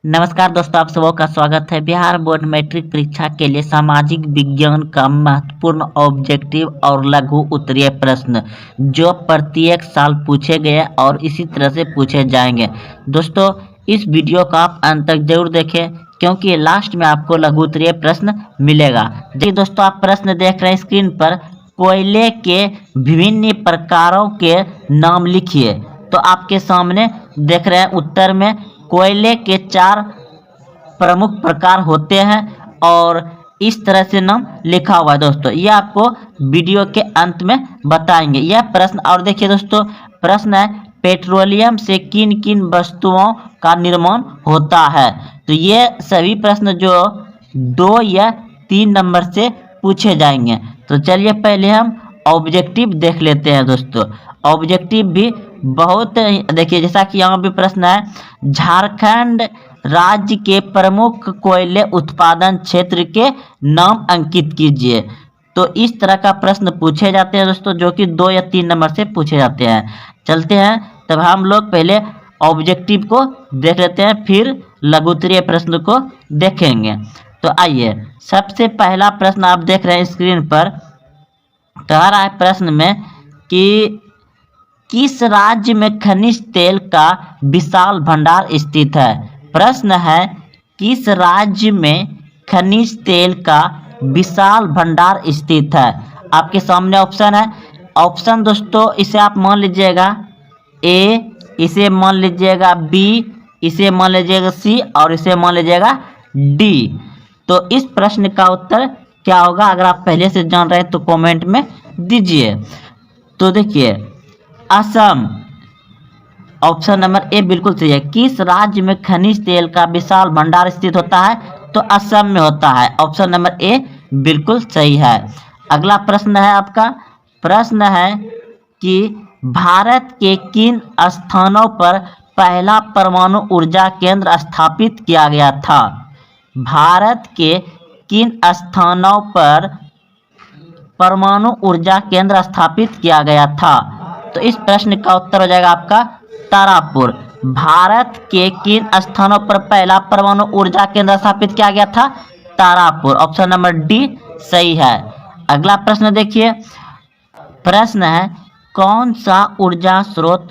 नमस्कार दोस्तों, आप सबों का स्वागत है। बिहार बोर्ड मैट्रिक परीक्षा के लिए सामाजिक विज्ञान का महत्वपूर्ण ऑब्जेक्टिव और लघु उत्तरीय प्रश्न जो प्रत्येक साल पूछे गए और इसी तरह से पूछे जाएंगे। दोस्तों, इस वीडियो को आप अंत तक जरूर देखें क्योंकि लास्ट में आपको लघु उत्तरीय प्रश्न मिलेगा। जी दोस्तों, आप प्रश्न देख रहे हैं स्क्रीन पर। कोयले के विभिन्न प्रकारों के नाम लिखिए। तो आपके सामने देख रहे हैं उत्तर में कोयले के 4 प्रमुख प्रकार होते हैं और इस तरह से नाम लिखा हुआ है। दोस्तों, ये आपको वीडियो के अंत में बताएंगे यह प्रश्न। और देखिए दोस्तों, प्रश्न है पेट्रोलियम से किन किन वस्तुओं का निर्माण होता है। तो ये सभी प्रश्न जो 2 या 3 नंबर से पूछे जाएंगे। तो चलिए पहले हम ऑब्जेक्टिव देख लेते हैं। दोस्तों, ऑब्जेक्टिव भी बहुत देखिए, जैसा कि यहाँ भी प्रश्न है झारखंड राज्य के प्रमुख कोयले उत्पादन क्षेत्र के नाम अंकित कीजिए। तो इस तरह का प्रश्न पूछे जाते हैं दोस्तों, जो कि 2 या 3 नंबर से पूछे जाते हैं। चलते हैं तब हम लोग पहले ऑब्जेक्टिव को देख लेते हैं, फिर लघु उत्तरीय प्रश्न को देखेंगे। तो आइए, सबसे पहला प्रश्न आप देख रहे हैं स्क्रीन पर। कह रहा है प्रश्न में कि किस राज्य में खनिज तेल का विशाल भंडार स्थित है। प्रश्न है किस राज्य में खनिज तेल का विशाल भंडार स्थित है। आपके सामने ऑप्शन है। ऑप्शन दोस्तों, इसे आप मान लीजिएगा ए, इसे मान लीजिएगा बी, इसे मान लीजिएगा सी और इसे मान लीजिएगा डी। तो इस प्रश्न का उत्तर क्या होगा? अगर आप पहले से जान रहे हैं तो कमेंट में दीजिए। तो देखिए, असम, ऑप्शन नंबर ए बिल्कुल सही है। किस राज्य में खनिज तेल का विशाल भंडार स्थित होता है? तो असम में होता है। ऑप्शन नंबर ए बिल्कुल सही है। अगला प्रश्न है आपका। प्रश्न है कि भारत के किन स्थानों पर पहला परमाणु ऊर्जा केंद्र स्थापित किया गया था। भारत के किन स्थानों पर परमाणु ऊर्जा केंद्र स्थापित किया गया था। तो इस प्रश्न का उत्तर हो जाएगा आपका तारापुर। भारत के किन स्थानों पर पहला परमाणु ऊर्जा केंद्र स्थापित किया गया था? तारापुर। ऑप्शन नंबर डी सही है। अगला प्रश्न देखिए। प्रश्न है कौन सा ऊर्जा स्रोत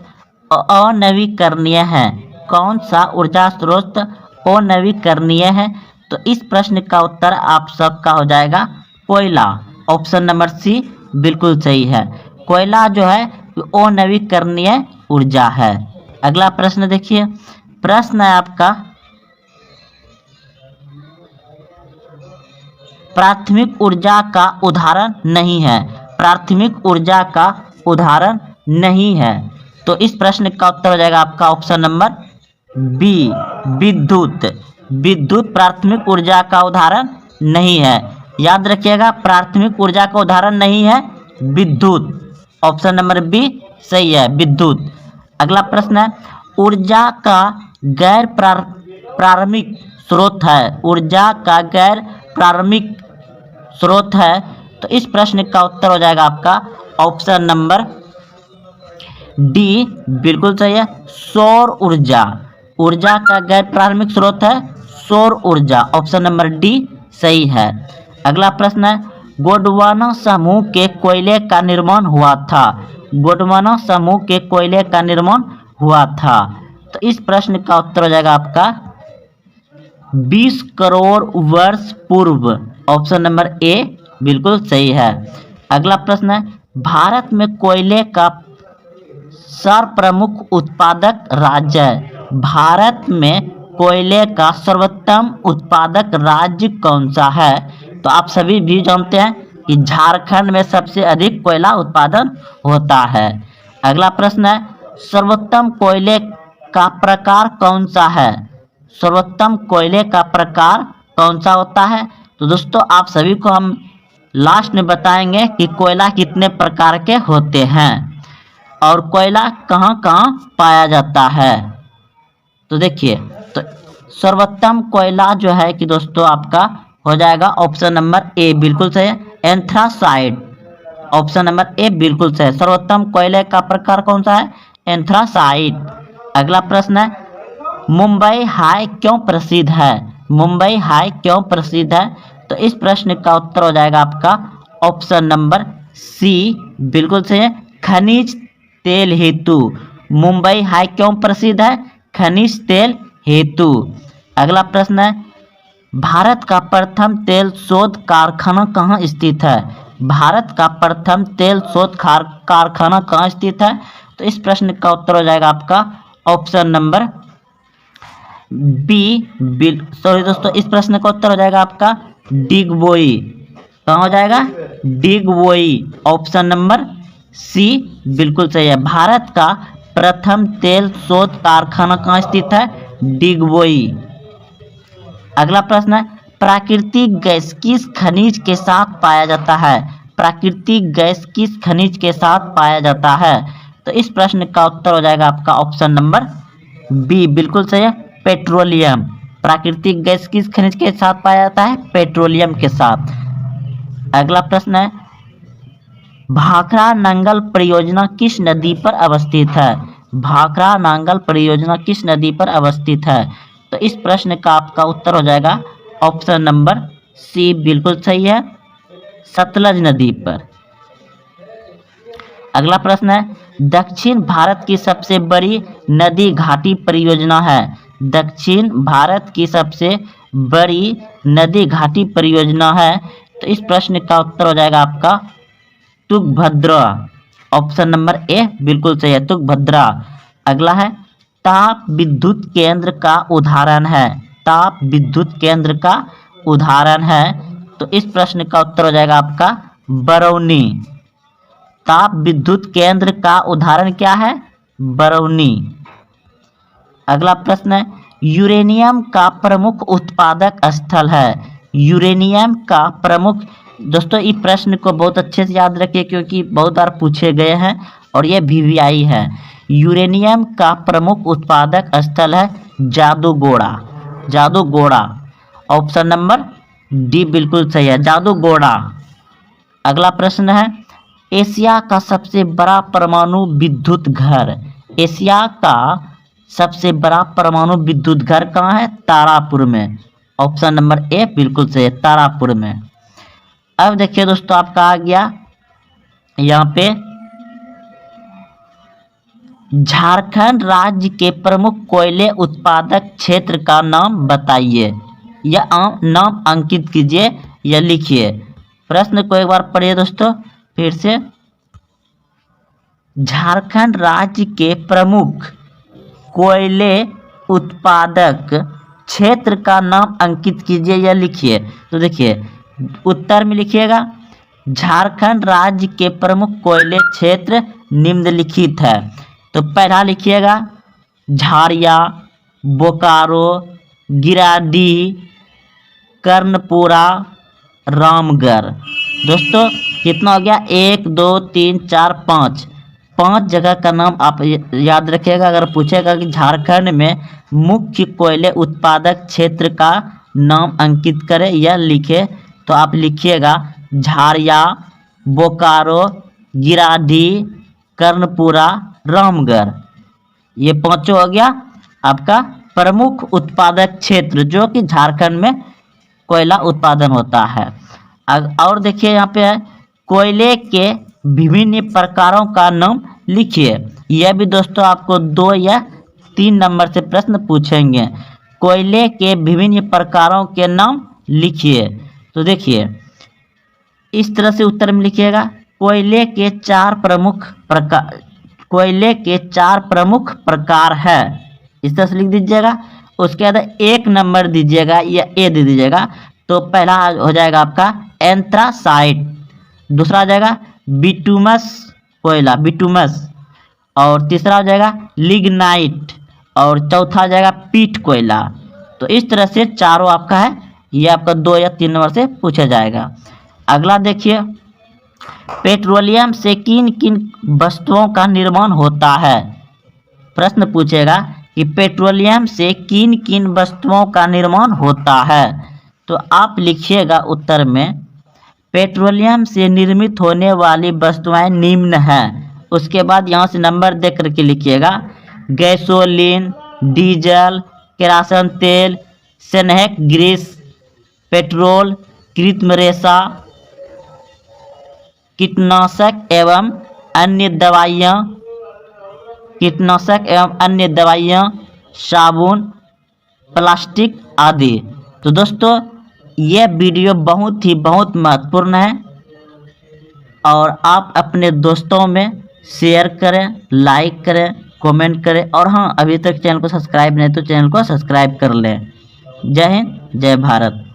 अनवीकरणीय है। कौन सा ऊर्जा स्रोत अनवीकरणीय है। तो इस प्रश्न का उत्तर आप सबका हो जाएगा कोयला। ऑप्शन नंबर सी बिल्कुल सही है। कोयला जो है अनवीकरणीय ऊर्जा है। अगला प्रश्न देखिए। प्रश्न है आपका प्राथमिक ऊर्जा का उदाहरण नहीं है। प्राथमिक ऊर्जा का उदाहरण नहीं है। तो इस प्रश्न का उत्तर हो जाएगा आपका ऑप्शन नंबर बी विद्युत। विद्युत प्राथमिक ऊर्जा का उदाहरण नहीं है। याद रखिएगा, प्राथमिक ऊर्जा का उदाहरण नहीं है विद्युत। ऑप्शन नंबर बी सही है, विद्युत। अगला प्रश्न है ऊर्जा का गैर प्रारंभिक स्रोत है। ऊर्जा का गैर प्रारंभिक स्रोत है। तो इस प्रश्न का उत्तर हो जाएगा आपका ऑप्शन नंबर डी बिल्कुल सही है, सौर ऊर्जा। ऊर्जा का गैर प्रारंभिक स्रोत है सौर ऊर्जा। ऑप्शन नंबर डी सही है। अगला प्रश्न है गोंडवाना समूह के कोयले का निर्माण हुआ था। गोंडवाना समूह के कोयले का निर्माण हुआ था। तो इस प्रश्न का उत्तर हो जाएगा आपका 20 करोड़ वर्ष पूर्व। ऑप्शन नंबर ए बिल्कुल सही है। अगला प्रश्न है भारत में कोयले का सर्वप्रमुख उत्पादक राज्य है। भारत में कोयले का सर्वोत्तम उत्पादक राज्य कौन सा है। तो आप सभी भी जानते हैं कि झारखंड में सबसे अधिक कोयला उत्पादन होता है। अगला प्रश्न है सर्वोत्तम कोयले का प्रकार कौन सा है। सर्वोत्तम कोयले का प्रकार कौन सा होता है। तो दोस्तों, आप सभी को हम लास्ट में बताएंगे कि कोयला कितने प्रकार के होते हैं और कोयला कहाँ कहाँ पाया जाता है। तो देखिए, तो सर्वोत्तम कोयला जो है कि दोस्तों आपका हो जाएगा ऑप्शन नंबर ए बिल्कुल सही है, एंथ्रासाइट। ऑप्शन नंबर ए बिल्कुल सही है। सर्वोत्तम कोयले का प्रकार कौन सा है? एंथ्रासाइट। अगला प्रश्न है मुंबई हाई क्यों प्रसिद्ध है? मुंबई हाई क्यों प्रसिद्ध है? तो इस प्रश्न का उत्तर हो जाएगा आपका ऑप्शन नंबर सी, बिल्कुल सही है, खनिज तेल हेतु। मुंबई हाई क्यों प्रसिद्ध है? खनिज तेल हेतु। अगला प्रश्न है, भारत का प्रथम तेल शोध कारखाना कहाँ स्थित है? भारत का प्रथम तेल शोध कारखाना कहाँ स्थित है? तो इस प्रश्न का उत्तर हो जाएगा आपका ऑप्शन नंबर बी, सॉरी दोस्तों, इस प्रश्न का उत्तर हो जाएगा आपका डिगबोई। कहाँ हो जाएगा? डिगबोई। ऑप्शन नंबर सी बिल्कुल सही है। भारत का प्रथम तेल शोध कारखाना कहाँ स्थित है? डिगबोई। अगला प्रश्न है, प्राकृतिक गैस किस खनिज के साथ पाया जाता है? प्राकृतिक गैस किस खनिज के साथ पाया जाता है? तो इस प्रश्न का उत्तर हो जाएगा आपका ऑप्शन नंबर बी, बिल्कुल सही है, पेट्रोलियम। प्राकृतिक गैस किस खनिज के साथ पाया जाता है? पेट्रोलियम के साथ। अगला प्रश्न है, भाखड़ा नांगल परियोजना किस नदी पर अवस्थित है? भाखड़ा नांगल परियोजना किस नदी पर अवस्थित है? तो इस प्रश्न का आपका उत्तर हो जाएगा ऑप्शन नंबर सी, बिल्कुल सही है, सतलज नदी पर। अगला प्रश्न है, दक्षिण भारत की सबसे बड़ी नदी घाटी परियोजना है। दक्षिण भारत की सबसे बड़ी नदी घाटी परियोजना है। तो इस प्रश्न का उत्तर हो जाएगा आपका तुंगभद्रा। ऑप्शन नंबर ए बिल्कुल सही है, तुंगभद्रा। अगला है, ताप विद्युत केंद्र का उदाहरण है। ताप विद्युत केंद्र का उदाहरण है। तो इस प्रश्न का उत्तर हो जाएगा आपका बरौनी। ताप विद्युत केंद्र का उदाहरण क्या है? बरौनी। अगला प्रश्न है, यूरेनियम का प्रमुख उत्पादक स्थल है। यूरेनियम का प्रमुख, दोस्तों इस प्रश्न को बहुत अच्छे से याद रखिए क्योंकि बहुत बार पूछे गए हैं और ये वीवीआई है। यूरेनियम का प्रमुख उत्पादक स्थल है Jaduguda. Jaduguda. Option number D बिल्कुल सही है, जादूगोड़ा। अगला प्रश्न है, एशिया का सबसे बड़ा परमाणु विद्युत घर। एशिया का सबसे बड़ा परमाणु विद्युत घर कहाँ है? तारापुर में। ऑप्शन नंबर ए बिल्कुल सही है, तारापुर में। अब देखिए दोस्तों, आपका आ गया यहाँ पे झारखंड राज्य के प्रमुख कोयले उत्पादक क्षेत्र का नाम बताइए। यह नाम अंकित कीजिए या लिखिए। प्रश्न को एक बार पढ़िए दोस्तों फिर से। झारखंड राज्य के प्रमुख कोयले उत्पादक क्षेत्र का नाम अंकित कीजिए या लिखिए। तो देखिए उत्तर में लिखिएगा, झारखंड राज्य के प्रमुख कोयले क्षेत्र निम्नलिखित है। तो पहला लिखिएगा झारिया, बोकारो, गिरिडीह, कर्णपुरा, रामगढ़। दोस्तों कितना हो गया? 1 2 3 4 5 जगह का नाम आप याद रखिएगा। अगर पूछेगा कि झारखंड में मुख्य कोयले उत्पादक क्षेत्र का नाम अंकित करें या लिखे, तो आप लिखिएगा झारिया, बोकारो, गिरिडीह, कर्णपुरा, रामगढ़। ये पांचों हो गया आपका प्रमुख उत्पादक क्षेत्र जो कि झारखंड में कोयला उत्पादन होता है। और देखिए यहाँ पे है, कोयले के विभिन्न प्रकारों का नाम लिखिए। यह भी दोस्तों आपको 2 या 3 नंबर से प्रश्न पूछेंगे। कोयले के विभिन्न प्रकारों के नाम लिखिए। तो देखिए इस तरह से उत्तर में लिखिएगा, कोयले के 4 प्रमुख प्रकार, कोयले के 4 प्रमुख प्रकार है। इस तरह से लिख दीजिएगा। उसके बाद 1 नंबर दीजिएगा या ए दे दीजिएगा। तो पहला हो जाएगा आपका एंथ्रासाइट, दूसरा हो जाएगा बिटुमस कोयला, बिटुमस, और तीसरा हो जाएगा लिग्नाइट, और चौथा हो जाएगा पीट कोयला। तो इस तरह से चारों आपका है, ये आपका 2 या 3 नंबर से पूछा जाएगा। अगला देखिए, पेट्रोलियम से किन किन वस्तुओं का निर्माण होता है? प्रश्न पूछेगा कि पेट्रोलियम से किन किन वस्तुओं का निर्माण होता है। तो आप लिखिएगा उत्तर में, पेट्रोलियम से निर्मित होने वाली वस्तुएं निम्न हैं। उसके बाद यहाँ से नंबर दे करके लिखिएगा, गैसोलीन, डीजल, केरासन तेल, स्नेहक ग्रीस, पेट्रोल, कृत्रिम रेशा, कीटनाशक एवं अन्य दवाइयाँ, साबुन, प्लास्टिक आदि। तो दोस्तों यह वीडियो बहुत महत्वपूर्ण है और आप अपने दोस्तों में शेयर करें, लाइक करें, कमेंट करें और हाँ, अभी तक चैनल को सब्सक्राइब नहीं तो चैनल को सब्सक्राइब कर लें। जय हिंद, जय भारत।